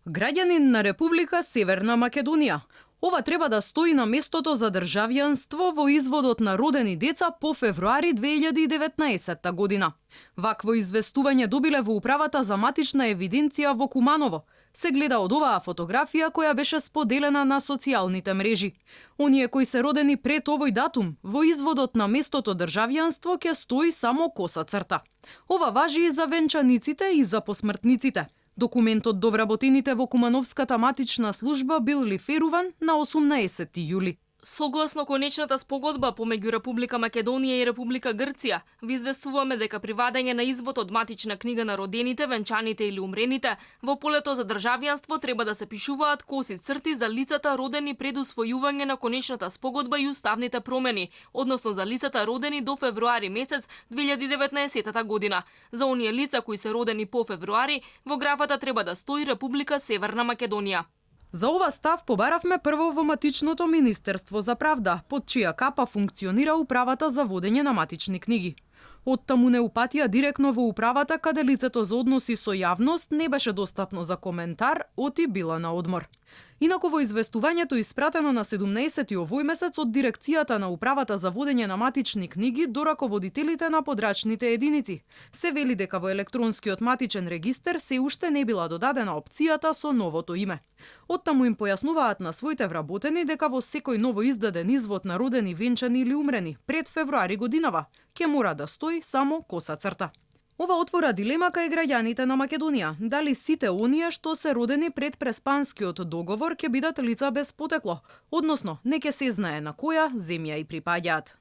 Граѓанин на Република Северна Македонија. Ова треба да стои на местото за државјанство во изводот на родени деца по февруари 2019 година. Вакво известување добиле во управата за матична евиденција во Куманово. Се гледа од оваа фотографија која беше споделена на социјалните мрежи. Оние кои се родени пред овој датум, во изводот на местото државјанство ќе стои само коса црта. Ова важи и за венчаниците и за посмртниците. Документот до вработените во Кумановската матична служба бил лиферуван на 18 јули. Согласно конечната спогодба помеѓу Република Македонија и Република Грција, ви известуваме дека при вадење на извод од матична книга на родените, венчаните или умрените, во полето за државјанство треба да се пишуваат коси црти за лицата родени пред усвојување на конечната спогодба и уставните промени, односно за лицата родени до февруари месец 2019 година. За оние лица кои се родени по февруари, во графата треба да стои Република Северна Македонија. За ова став побаравме прво во Матичното Министерство за правда, под чија капа функционира управата за водење на матични книги. Оттаму не упатија директно во управата каде лицето за односи со јавност не беше достапно за коментар, оти била на одмор. Инаку во известувањето испратено на 17 овој месец од дирекцијата на управата за водење на матични книги до раководителите на подрачните единици, се вели дека во електронскиот матичен регистер се уште не била додадена опцијата со новото име. Оттаму им појаснуваат на своите вработени дека во секој ново издаден извод на родени, венчани или умрени пред февруари годинава ќе мора да стои само коса црта. Ова отвора дилема кај граѓаните на Македонија, дали сите оние што се родени пред Преспанскиот договор ќе бидат лица без потекло, односно не ќе се знае на која земја и припаѓаат.